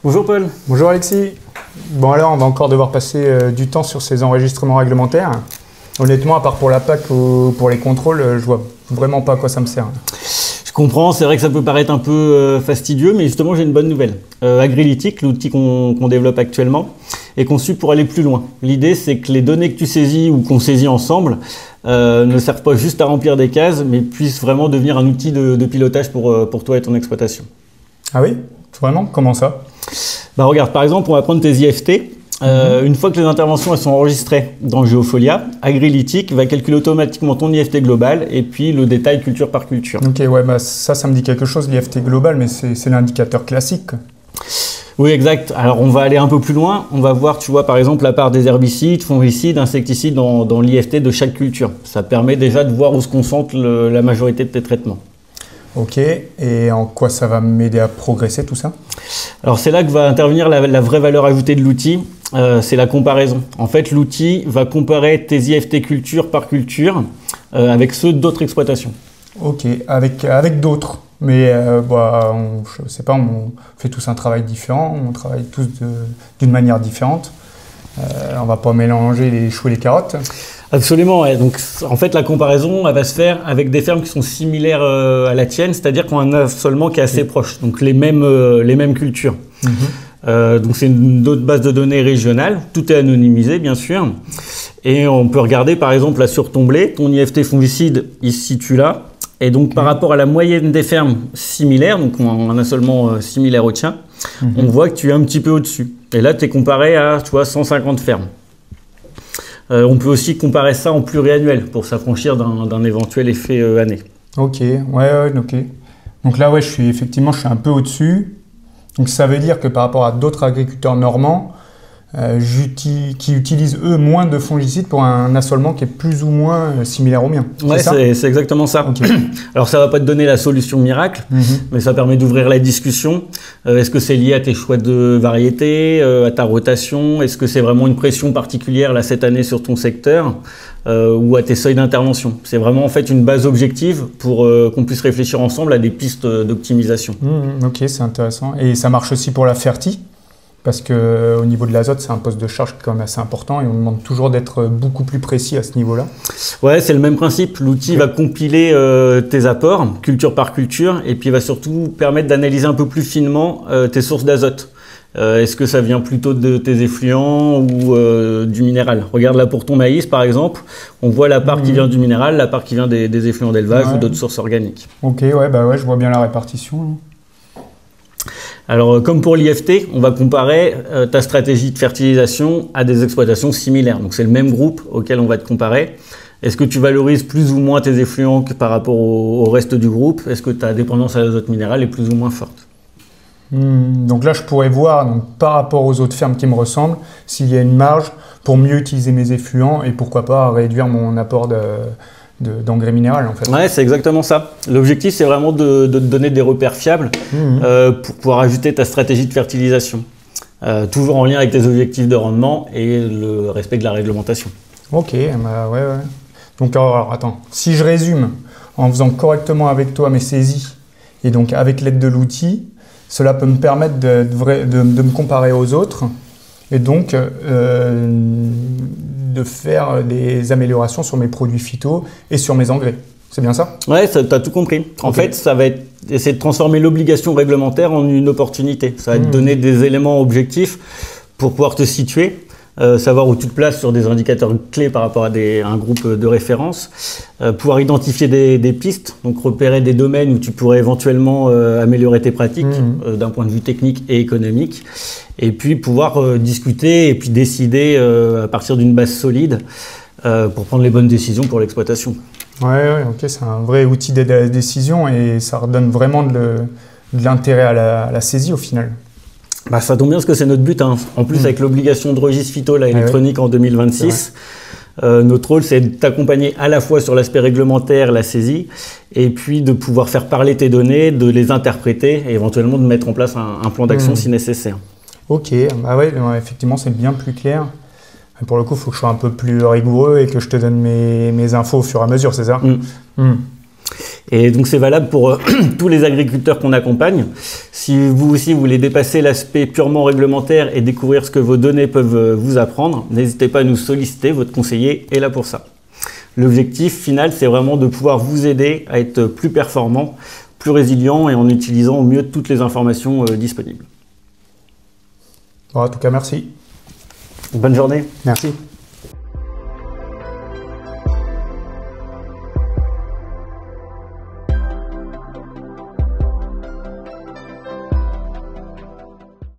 Bonjour Paul. Bonjour Alexis. Bon alors, on va encore devoir passer du temps sur ces enregistrements réglementaires. Honnêtement, à part pour la PAC ou pour les contrôles, je vois vraiment pas à quoi ça me sert. Je comprends, c'est vrai que ça peut paraître un peu fastidieux, mais justement j'ai une bonne nouvelle. Agrilytic, l'outil qu'on développe actuellement, est conçu pour aller plus loin. L'idée c'est que les données que tu saisis ou qu'on saisit ensemble ne servent pas juste à remplir des cases, mais puissent vraiment devenir un outil de pilotage pour toi et ton exploitation. Ah oui? Vraiment? Comment ça? Bah regarde, par exemple, on va prendre tes IFT. Une fois que les interventions elles sont enregistrées dans Geofolia, Agrilytic va calculer automatiquement ton IFT global et puis le détail culture par culture. Ok, ouais, bah ça me dit quelque chose, l'IFT global, mais c'est l'indicateur classique. Oui, exact. Alors, on va aller un peu plus loin. On va voir, tu vois, par exemple, la part des herbicides, fongicides, insecticides dans l'IFT de chaque culture. Ça permet déjà de voir où se concentre la majorité de tes traitements. Ok, et en quoi ça va m'aider à progresser tout ça? Alors, c'est là que va intervenir la vraie valeur ajoutée de l'outil, c'est la comparaison. En fait, l'outil va comparer tes IFT culture par culture avec ceux d'autres exploitations. Ok, avec d'autres. Mais je sais pas, on fait tous un travail différent, on travaille tous d'une manière différente. On va pas mélanger les choux et les carottes. Absolument, ouais. Donc en fait la comparaison elle va se faire avec des fermes qui sont similaires à la tienne, c'est-à-dire qu'on a un affolement qui est assez proche, donc les mêmes cultures. Donc c'est une autre base de données régionale, tout est anonymisé bien sûr, et on peut regarder par exemple là sur ton blé, ton IFT fongicide il se situe là, et donc par rapport à la moyenne des fermes similaires, donc un assolement similaire au tien, on voit que tu es un petit peu au-dessus. Et là tu es comparé à 150 fermes. On peut aussi comparer ça en pluriannuel pour s'affranchir d'un éventuel effet année. Ok, ouais, ok. Donc là, ouais, je suis un peu au-dessus. Donc ça veut dire que par rapport à d'autres agriculteurs normands, qui utilisent eux moins de fongicides pour un assolement qui est plus ou moins similaire au mien. Ouais, c'est exactement ça. Okay. Alors ça va pas te donner la solution miracle, mais ça permet d'ouvrir la discussion. Est-ce que c'est lié à tes choix de variété, à ta rotation? Est-ce que c'est vraiment une pression particulière là cette année sur ton secteur ou à tes seuils d'intervention? C'est vraiment en fait une base objective pour qu'on puisse réfléchir ensemble à des pistes d'optimisation. Ok, c'est intéressant. Et ça marche aussi pour la fertie? Parce qu'au niveau de l'azote, c'est un poste de charge quand même assez important et on demande toujours d'être beaucoup plus précis à ce niveau-là. Ouais, c'est le même principe. L'outil va compiler tes apports, culture par culture, et puis il va surtout permettre d'analyser un peu plus finement tes sources d'azote. Est-ce que ça vient plutôt de tes effluents ou du minéral? Regarde là pour ton maïs par exemple, on voit la part qui vient du minéral, la part qui vient des effluents d'élevage ou d'autres sources organiques. Ok, ouais, je vois bien la répartition. Alors, comme pour l'IFT, on va comparer ta stratégie de fertilisation à des exploitations similaires. Donc, c'est le même groupe auquel on va te comparer. Est-ce que tu valorises plus ou moins tes effluents par rapport au reste du groupe? Est-ce que ta dépendance à l'azote minéral est plus ou moins forte? Donc là, je pourrais voir par rapport aux autres fermes qui me ressemblent s'il y a une marge pour mieux utiliser mes effluents et pourquoi pas réduire mon apport d'engrais minéral en fait. Ouais, c'est exactement ça. L'objectif, c'est vraiment de te donner des repères fiables pour pouvoir ajuster ta stratégie de fertilisation. Toujours en lien avec tes objectifs de rendement et le respect de la réglementation. Ok, bah ouais. Donc alors, attends, si je résume, en faisant correctement avec toi mes saisies et donc avec l'aide de l'outil, cela peut me permettre de me comparer aux autres et donc de faire des améliorations sur mes produits phyto et sur mes engrais. C'est bien ça? Ouais, tu as tout compris. En fait, ça va être essayer de transformer l'obligation réglementaire en une opportunité. Ça va te donner des éléments objectifs pour pouvoir te situer, savoir où tu te places sur des indicateurs clés par rapport à un groupe de référence, pouvoir identifier des pistes, donc repérer des domaines où tu pourrais éventuellement améliorer tes pratiques d'un point de vue technique et économique, et puis pouvoir discuter et puis décider à partir d'une base solide pour prendre les bonnes décisions pour l'exploitation. Ouais, ok, c'est un vrai outil d'aide à la décision et ça redonne vraiment de l'intérêt à la saisie au final. Bah, ça tombe bien parce que c'est notre but. Hein. En plus, avec l'obligation de registre phyto électronique en 2026, notre rôle, c'est de t'accompagner à la fois sur l'aspect réglementaire, la saisie, et puis de pouvoir faire parler tes données, de les interpréter et éventuellement de mettre en place un plan d'action si nécessaire. Ok, bah ouais, effectivement, c'est bien plus clair. Pour le coup, il faut que je sois un peu plus rigoureux et que je te donne mes infos au fur et à mesure, c'est ça? Et donc c'est valable pour tous les agriculteurs qu'on accompagne. Si vous aussi vous voulez dépasser l'aspect purement réglementaire et découvrir ce que vos données peuvent vous apprendre, n'hésitez pas à nous solliciter, votre conseiller est là pour ça. L'objectif final, c'est vraiment de pouvoir vous aider à être plus performant, plus résilient et en utilisant au mieux toutes les informations disponibles. Bon, en tout cas, merci. Bonne journée. Merci.